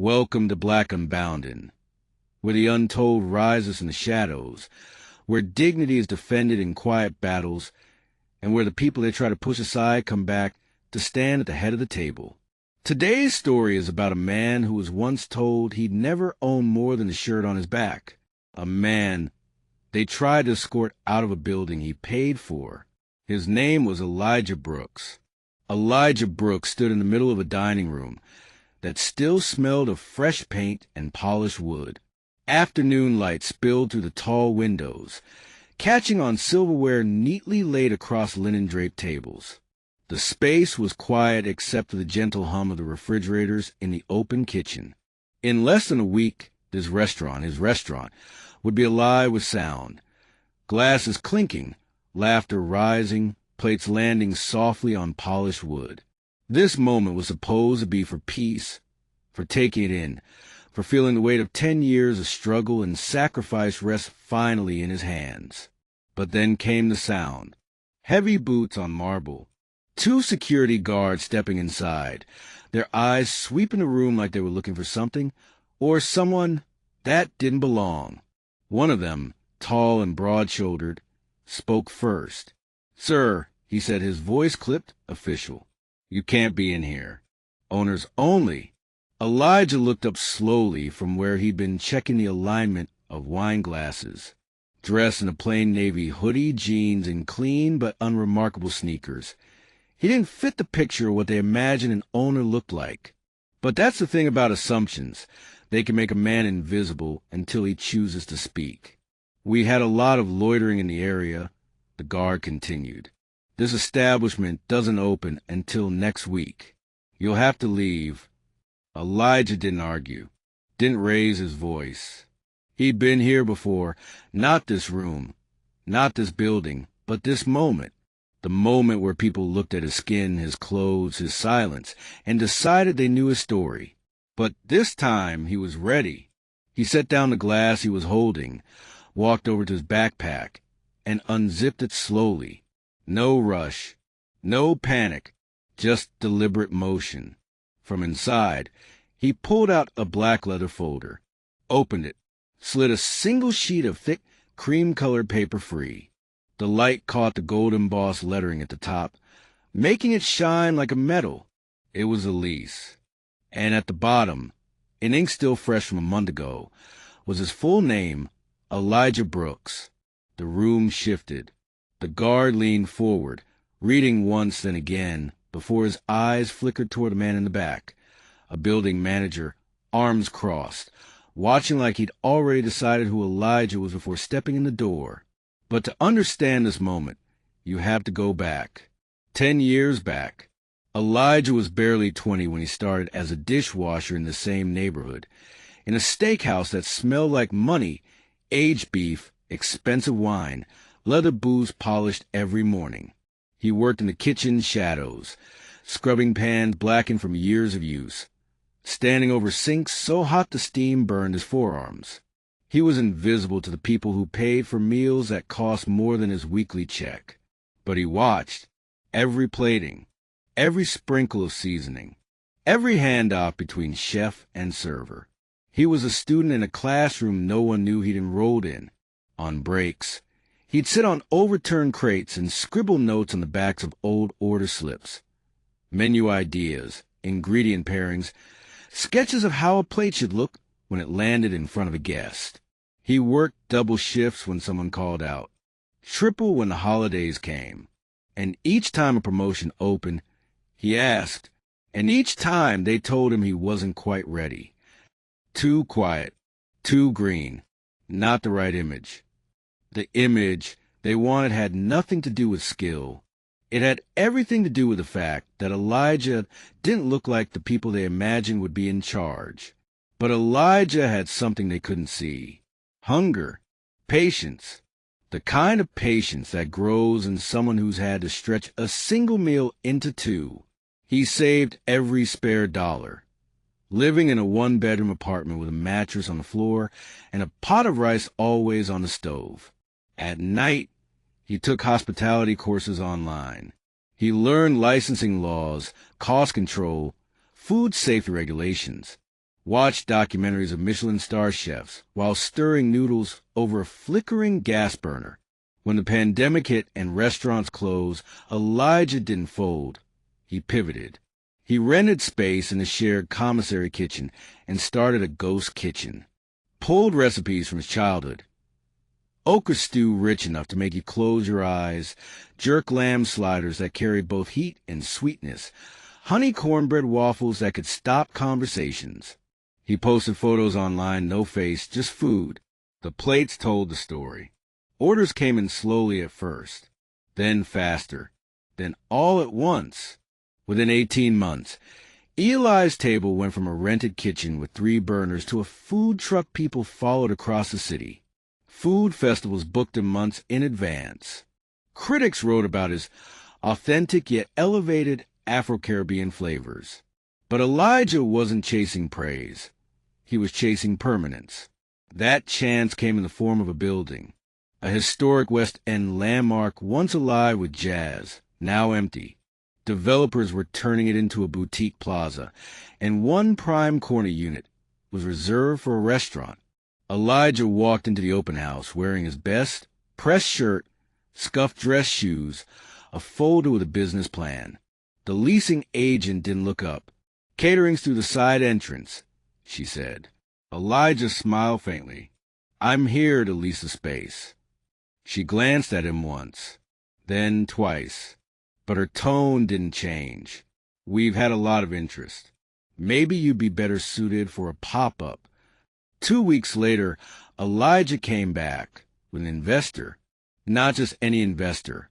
Welcome to Black Unbounded, where the untold rises from the shadows, where dignity is defended in quiet battles, and where the people they try to push aside come back to stand at the head of the table. Today's story is about a man who was once told he'd never own more than a shirt on his back. A man they tried to escort out of a building he paid for. His name was Elijah Brooks. Elijah Brooks stood in the middle of a dining room that still smelled of fresh paint and polished wood. Afternoon light spilled through the tall windows, catching on silverware neatly laid across linen-draped tables. The space was quiet except for the gentle hum of the refrigerators in the open kitchen. In less than a week, his restaurant, would be alive with sound. Glasses clinking, laughter rising, plates landing softly on polished wood. This moment was supposed to be for peace, for taking it in, for feeling the weight of 10 years of struggle and sacrifice rest finally in his hands. But then came the sound. Heavy boots on marble. 2 security guards stepping inside, their eyes sweeping the room like they were looking for something, or someone that didn't belong. One of them, tall and broad-shouldered, spoke first. "Sir," he said, his voice clipped, official. "You can't be in here. Owners only." Elijah looked up slowly from where he'd been checking the alignment of wine glasses. Dressed in a plain navy hoodie, jeans, and clean but unremarkable sneakers, he didn't fit the picture of what they imagined an owner looked like. But that's the thing about assumptions. They can make a man invisible until he chooses to speak. "We had a lot of loitering in the area," the guard continued. "This establishment doesn't open until next week. You'll have to leave." Elijah didn't argue, didn't raise his voice. He'd been here before, not this room, not this building, but this moment. The moment where people looked at his skin, his clothes, his silence, and decided they knew his story. But this time he was ready. He set down the glass he was holding, walked over to his backpack, and unzipped it slowly. No rush, no panic, just deliberate motion. From inside, he pulled out a black leather folder, opened it, slid a single sheet of thick, cream-colored paper free. The light caught the gold-embossed lettering at the top, making it shine like a metal. It was a lease. And at the bottom, in ink still fresh from a month ago, was his full name, Elijah Brooks. The room shifted. The guard leaned forward, reading once then again, before his eyes flickered toward the man in the back, a building manager, arms crossed, watching like he'd already decided who Elijah was before stepping in the door. But to understand this moment, you have to go back. 10 years back. Elijah was barely 20 when he started as a dishwasher in the same neighborhood, in a steakhouse that smelled like money, aged beef, expensive wine, leather booths polished every morning. He worked in the kitchen shadows, scrubbing pans blackened from years of use, standing over sinks so hot the steam burned his forearms. He was invisible to the people who paid for meals that cost more than his weekly check. But he watched every plating, every sprinkle of seasoning, every handoff between chef and server. He was a student in a classroom no one knew he'd enrolled in. On breaks, he'd sit on overturned crates and scribble notes on the backs of old order slips. Menu ideas, ingredient pairings, sketches of how a plate should look when it landed in front of a guest. He worked double shifts when someone called out, triple when the holidays came. And each time a promotion opened, he asked, and each time they told him he wasn't quite ready. Too quiet, too green, not the right image. The image they wanted had nothing to do with skill. It had everything to do with the fact that Elijah didn't look like the people they imagined would be in charge. But Elijah had something they couldn't see. Hunger, patience, the kind of patience that grows in someone who's had to stretch a single meal into 2. He saved every spare dollar, living in a 1-bedroom apartment with a mattress on the floor and a pot of rice always on the stove. At night, he took hospitality courses online. He learned licensing laws, cost control, food safety regulations. watched documentaries of Michelin star chefs while stirring noodles over a flickering gas burner. When the pandemic hit and restaurants closed, Elijah didn't fold. He pivoted. He rented space in a shared commissary kitchen and started a ghost kitchen. Pulled recipes from his childhood. Okra stew rich enough to make you close your eyes, jerk lamb sliders that carried both heat and sweetness, honey cornbread waffles that could stop conversations. He posted photos online, no face, just food. The plates told the story. Orders came in slowly at first, then faster, then all at once. Within 18 months, Eli's table went from a rented kitchen with 3 burners to a food truck people followed across the city. Food festivals booked him months in advance. Critics wrote about his authentic yet elevated Afro-Caribbean flavors. But Elijah wasn't chasing praise. He was chasing permanence. That chance came in the form of a building. A historic West End landmark once alive with jazz, now empty. Developers were turning it into a boutique plaza, and one prime corner unit was reserved for a restaurant. Elijah walked into the open house wearing his best, pressed shirt, scuffed dress shoes, a folder with a business plan. The leasing agent didn't look up. "Catering's through the side entrance," she said. Elijah smiled faintly. "I'm here to lease the space." She glanced at him once, then twice, but her tone didn't change. "We've had a lot of interest. Maybe you'd be better suited for a pop-up." 2 weeks later, Elijah came back with an investor. Not just any investor,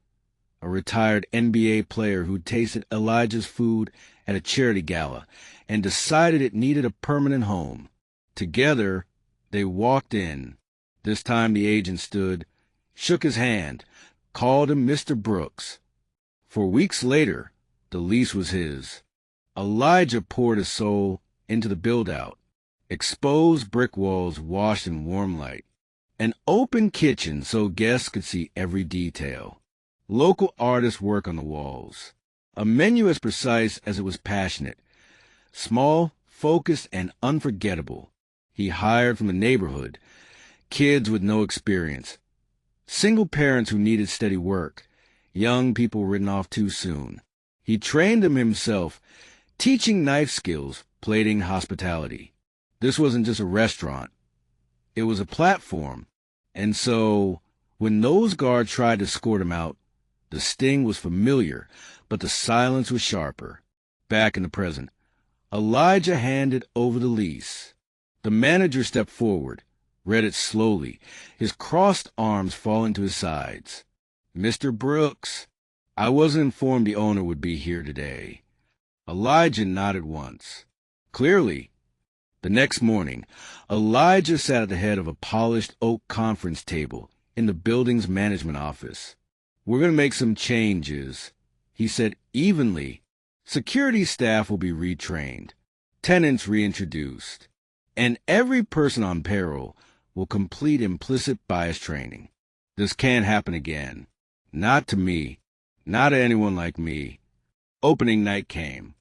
a retired NBA player who tasted Elijah's food at a charity gala and decided it needed a permanent home. Together, they walked in. This time the agent stood, shook his hand, called him Mr. Brooks. For weeks later, the lease was his. Elijah poured his soul into the build-out. Exposed brick walls washed in warm light. An open kitchen so guests could see every detail. Local artists work on the walls. A menu as precise as it was passionate. Small, focused, and unforgettable. He hired from the neighborhood. Kids with no experience. Single parents who needed steady work. Young people written off too soon. He trained them himself, teaching knife skills, plating hospitality. This wasn't just a restaurant. It was a platform. And so, when those guards tried to escort him out, the sting was familiar, but the silence was sharper. Back in the present, Elijah handed over the lease. The manager stepped forward, read it slowly, his crossed arms falling to his sides. "Mr. Brooks, I wasn't informed the owner would be here today." Elijah nodded once. Clearly. The next morning, Elijah sat at the head of a polished oak conference table in the building's management office. "We're going to make some changes," he said evenly. "Security staff will be retrained, tenants reintroduced, and every person on payroll will complete implicit bias training. This can't happen again. Not to me. Not to anyone like me." Opening night came.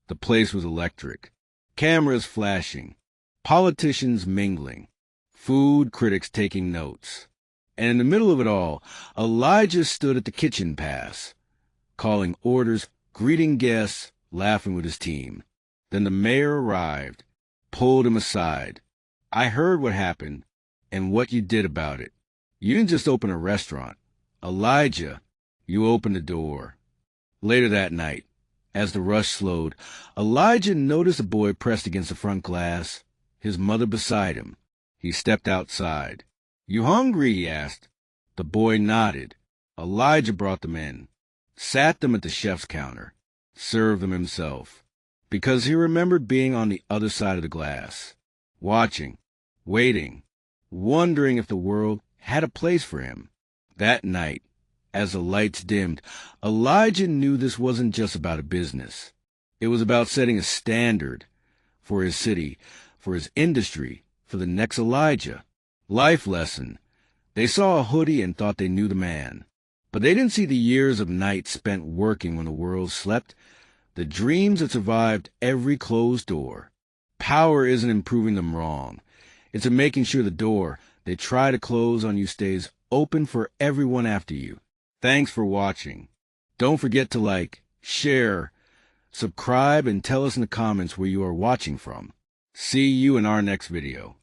The place was electric. Cameras flashing. Politicians mingling. Food critics taking notes. And in the middle of it all, Elijah stood at the kitchen pass, calling orders, greeting guests, laughing with his team. Then the mayor arrived, pulled him aside. "I heard what happened and what you did about it. You didn't just open a restaurant. Elijah, you opened the door." Later that night, as the rush slowed, Elijah noticed a boy pressed against the front glass, his mother beside him. He stepped outside. "You hungry?" he asked. The boy nodded. Elijah brought them in, sat them at the chef's counter, served them himself, because he remembered being on the other side of the glass, watching, waiting, wondering if the world had a place for him. That night, as the lights dimmed, Elijah knew this wasn't just about a business. It was about setting a standard for his city, for his industry, for the next Elijah. Life lesson. They saw a hoodie and thought they knew the man. But they didn't see the years of nights spent working when the world slept, the dreams that survived every closed door. power isn't in proving them wrong. It's in making sure the door they try to close on you stays open for everyone after you. Thanks for watching. Don't forget to like, share, subscribe, and tell us in the comments where you are watching from. See you in our next video.